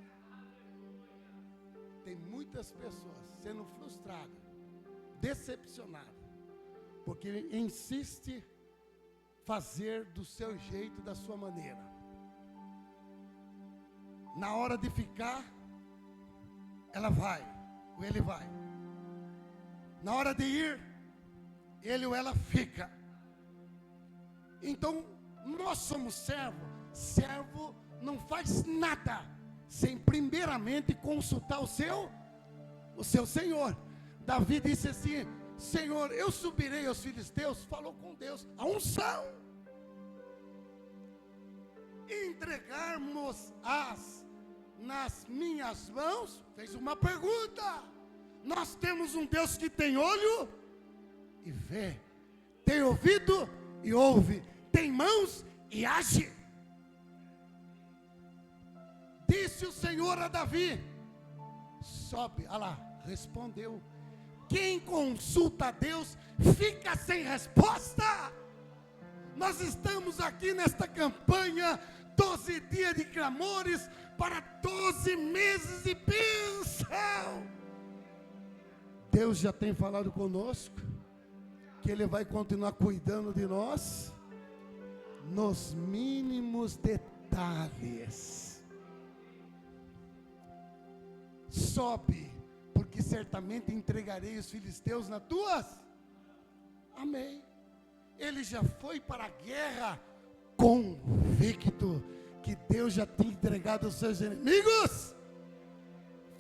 Tem muitas pessoas sendo frustradas, decepcionadas, porque insiste fazer do seu jeito, da sua maneira. Na hora de ficar, ela vai, ou ele vai. Na hora de ir, ele ou ela fica. Então, nós somos servo. Servo não faz nada sem primeiramente consultar o seu Senhor. Davi disse assim: Senhor, eu subirei aos filisteus. Falou com Deus, a unção. Entregarmos-as nas minhas mãos. Fez uma pergunta. Nós temos um Deus que tem olho e vê, tem ouvido e ouve, tem mãos e age. Disse o Senhor a Davi: sobe. Olha lá, respondeu. Quem consulta a Deus fica sem resposta. Nós estamos aqui nesta campanha, 12 dias de clamores para 12 meses de bênção. Deus já tem falado conosco que Ele vai continuar cuidando de nós nos mínimos detalhes. Sobe, porque certamente entregarei os filisteus nas tuas. Amém. Ele já foi para a guerra convicto que Deus já tinha entregado os seus inimigos.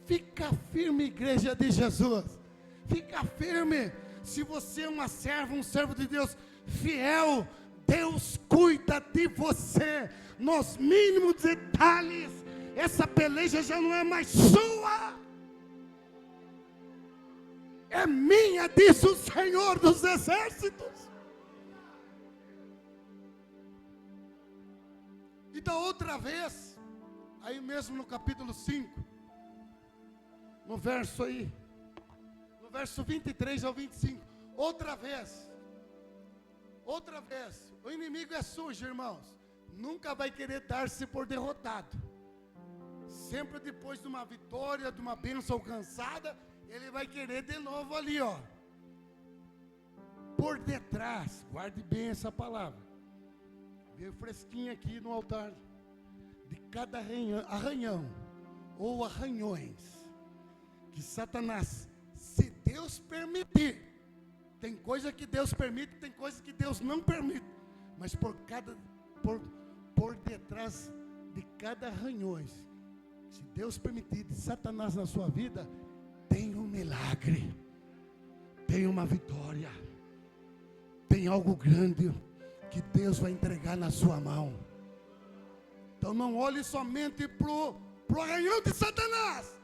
Fica firme, igreja de Jesus. Fica firme. Se você é uma serva, um servo de Deus fiel, Deus cuida de você nos mínimos detalhes. Essa peleja já não é mais sua, é minha, disse o Senhor dos Exércitos. Então, outra vez, aí mesmo no capítulo 5, no verso 23 ao 25, outra vez, o inimigo é sujo, irmãos, nunca vai querer dar-se por derrotado. Sempre depois de uma vitória, de uma bênção alcançada, ele vai querer de novo ali, ó. Por detrás, guarde bem essa palavra. Veio fresquinho aqui no altar. De cada arranhão ou arranhões que Satanás, se Deus permitir, tem coisa que Deus permite, tem coisa que Deus não permite, mas por detrás de cada arranhões, se Deus permitir, de Satanás na sua vida, tem um milagre, tem uma vitória, tem algo grande que Deus vai entregar na sua mão. Então não olhe somente pro arranhão de Satanás,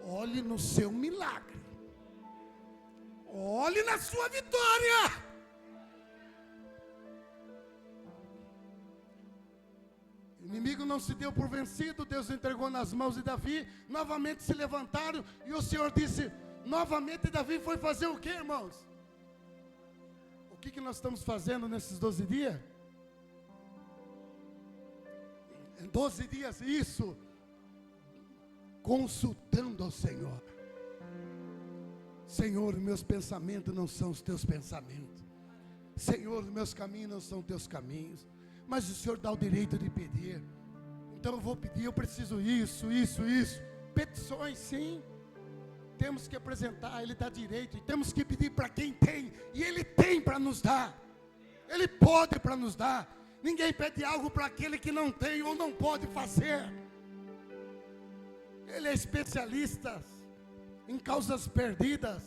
olhe no seu milagre, olhe na sua vitória. O inimigo não se deu por vencido, Deus entregou nas mãos de Davi. Novamente se levantaram e o Senhor disse, novamente Davi foi fazer o que, irmãos? O que nós estamos fazendo nesses 12 dias? Em 12 dias, isso, consultando ao Senhor. Senhor, meus pensamentos não são os teus pensamentos. Senhor, meus caminhos não são teus caminhos. Mas o Senhor dá o direito de pedir. Então eu vou pedir, eu preciso isso. Petições, sim. Temos que apresentar, Ele dá direito. E temos que pedir para quem tem. E Ele tem para nos dar. Ele pode para nos dar. Ninguém pede algo para aquele que não tem ou não pode fazer. Ele é especialista em causas perdidas.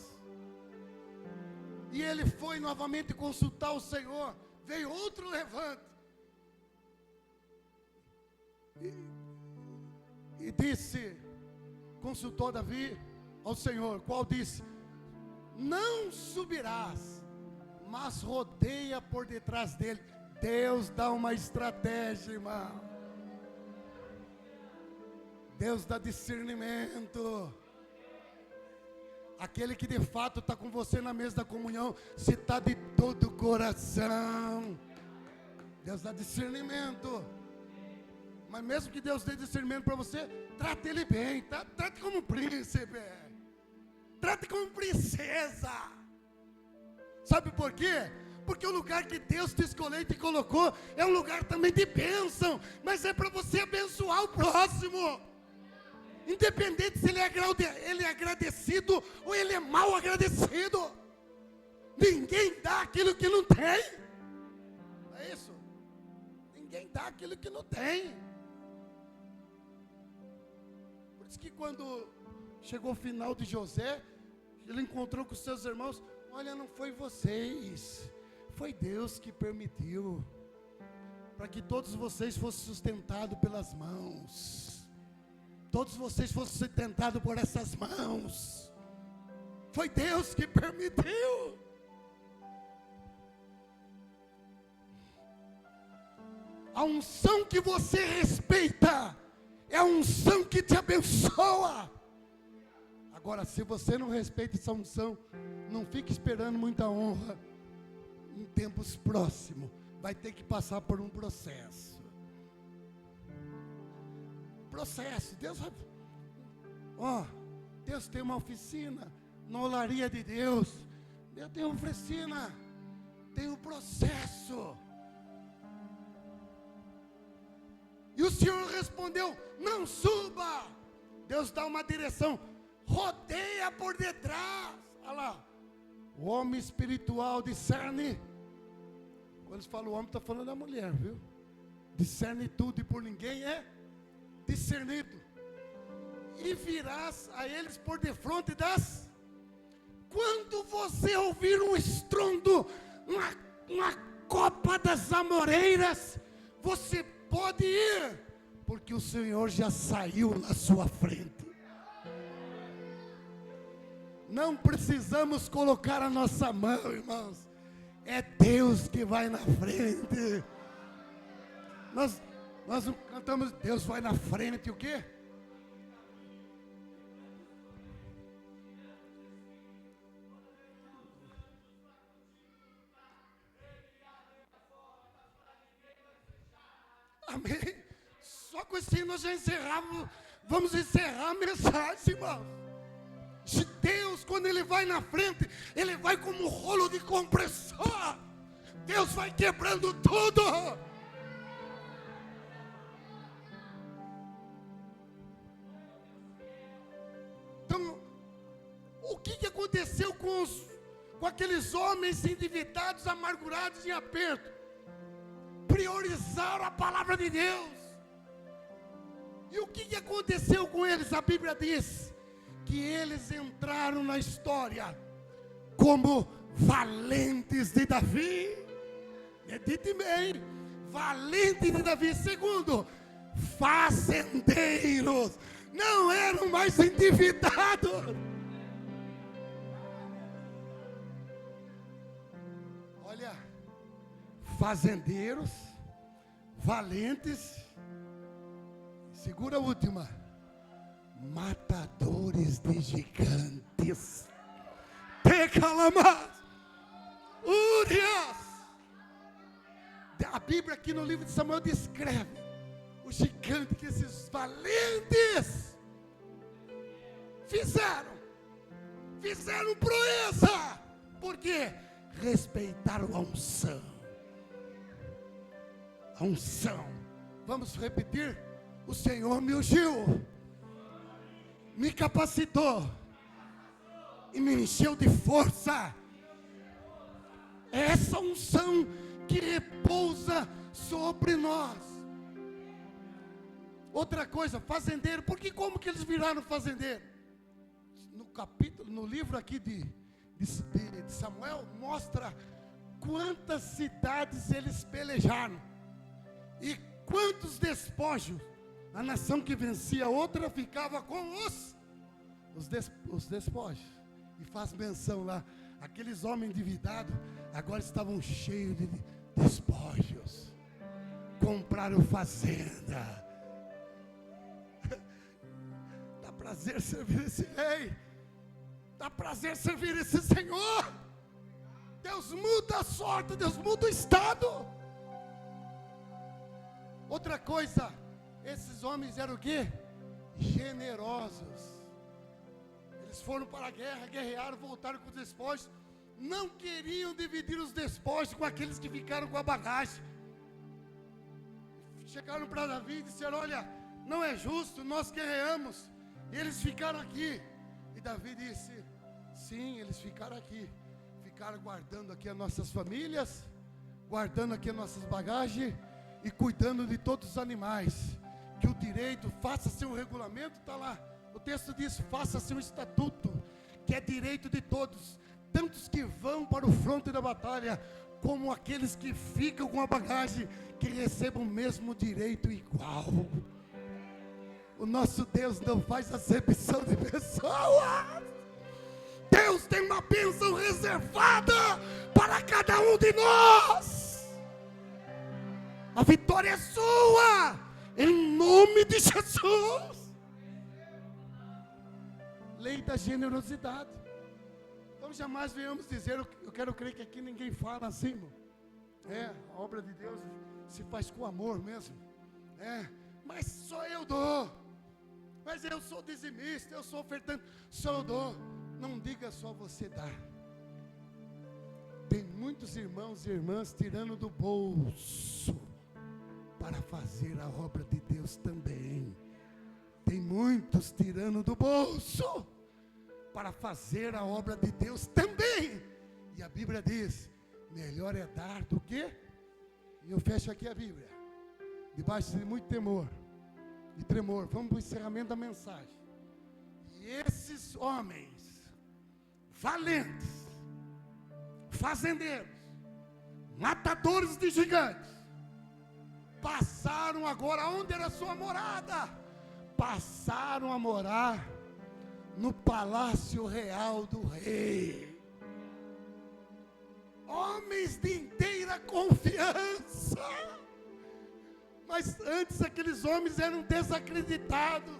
E ele foi novamente consultar o Senhor. Veio outro levante. E disse, consultou Davi ao Senhor, qual disse: não subirás, mas rodeia por detrás dele. Deus dá uma estratégia, irmão. Deus dá discernimento. Aquele que de fato está com você na mesa da comunhão, se está de todo o coração, Deus dá discernimento. Mas mesmo que Deus dê discernimento para você, trate ele bem, trate como príncipe, trate como princesa. Sabe por quê? Porque o lugar que Deus te escolheu e te colocou é um lugar também de bênção, mas é para você abençoar o próximo. Independente se ele é agradecido ou ele é mal agradecido. Ninguém dá aquilo que não tem. É isso? Ninguém dá aquilo que não tem. Por isso que quando chegou o final de José, ele encontrou com seus irmãos. Olha, não foi vocês, foi Deus que permitiu, para que todos vocês fossem sustentados pelas mãos. Todos vocês fossem sustentados por essas mãos. Foi Deus que permitiu. A unção que você respeita é a unção que te abençoa. Agora, se você não respeita essa unção, não fique esperando muita honra. Em tempos próximos, vai ter que passar por um processo. Deus tem uma oficina na olaria de Deus. Deus tem uma oficina, tem um processo. E o Senhor respondeu: não suba. Deus dá uma direção: rodeia por detrás. Olha lá, o homem espiritual discerne. Quando eles falam o homem, está falando da mulher, viu? Discerne tudo e por ninguém é discernido. E virás a eles por defronte das. Quando você ouvir um estrondo, uma copa das amoreiras, você pode ir, porque o Senhor já saiu na sua frente. Não precisamos colocar a nossa mão, irmãos. É Deus que vai na frente. Nós cantamos, Deus vai na frente, o quê? Amém? Só com isso nós já encerramos. Vamos encerrar a mensagem, irmãos. De Deus, quando Ele vai na frente, Ele vai como um rolo de compressor. Deus vai quebrando tudo. Então, o que aconteceu com aqueles homens endividados, amargurados em aperto? Priorizaram a palavra de Deus. E o que aconteceu com eles? A Bíblia diz que eles entraram na história como valentes de Davi. Medite bem, valente de Davi. Segundo, fazendeiros. Não eram mais endividados. Olha, fazendeiros, valentes. Segura a última. Matadores de gigantes. Tecalamas. Úrias. A Bíblia aqui no livro de Samuel descreve o gigante que esses valentes Fizeram proeza. Por quê? Respeitaram a unção. A unção. Vamos repetir? O Senhor me ungiu, me capacitou e me encheu de força. É essa unção que repousa sobre nós. Outra coisa, fazendeiro. Porque como que eles viraram fazendeiro? No livro aqui de Samuel, mostra quantas cidades eles pelejaram e quantos despojos. A nação que vencia a outra ficava com os despojos. E faz menção lá, aqueles homens endividados agora estavam cheios de despojos. Compraram fazenda. Dá prazer servir esse rei. Dá prazer servir esse Senhor. Deus muda a sorte, Deus muda o estado. Outra coisa, esses homens eram o quê? Generosos. Eles foram para a guerra, guerrearam, voltaram com os despojos. Não queriam dividir os despojos com aqueles que ficaram com a bagagem. Chegaram para Davi e disseram: olha, não é justo, nós guerreamos e eles ficaram aqui. E Davi disse: sim, eles ficaram aqui. Ficaram guardando aqui as nossas famílias, guardando aqui as nossas bagagens e cuidando de todos os animais. Que o direito, faça-se um regulamento, está lá. O texto diz: faça-se um estatuto, que é direito de todos, tantos que vão para o fronte da batalha, como aqueles que ficam com a bagagem, que recebam o mesmo direito igual. O nosso Deus não faz acepção de pessoas. Deus tem uma bênção reservada para cada um de nós. A vitória é sua, em nome de Jesus. Lei da generosidade. Então jamais venhamos dizer, eu quero crer que aqui ninguém fala assim, irmão. A obra de Deus se faz com amor mesmo. Mas só eu dou. Mas eu sou dizimista, eu sou ofertante, só eu dou. Não diga só você dá. Tem muitos irmãos e irmãs tirando do bolso para fazer a obra de Deus também. Tem muitos tirando do bolso para fazer a obra de Deus também. E a Bíblia diz: melhor é dar do que... E eu fecho aqui a Bíblia, debaixo de muito temor e tremor. Vamos para o encerramento da mensagem. E esses homens valentes, fazendeiros, matadores de gigantes, passaram agora, onde era a sua morada? Passaram a morar no palácio real do rei. Homens de inteira confiança. Mas antes aqueles homens eram desacreditados.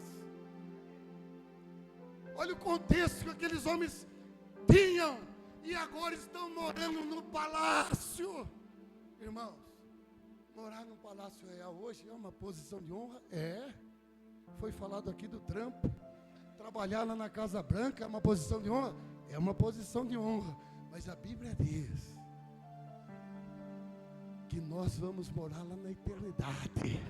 Olha o contexto que aqueles homens tinham, e agora estão morando no palácio. Irmãos, morar no palácio real hoje é uma posição de honra? Foi falado aqui do Trump. Trabalhar lá na Casa Branca é uma posição de honra? É uma posição de honra. Mas a Bíblia diz que nós vamos morar lá na eternidade.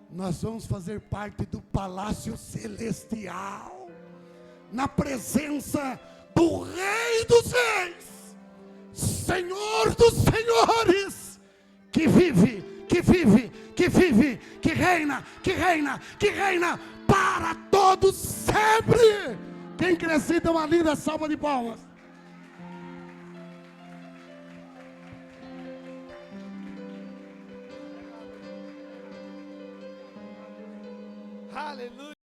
Nós vamos fazer parte do palácio celestial, na presença do Rei dos Reis, Senhor dos Senhores, que vive, que reina para todos sempre. Quem cresce, dá uma linda salva de palmas. Aleluia.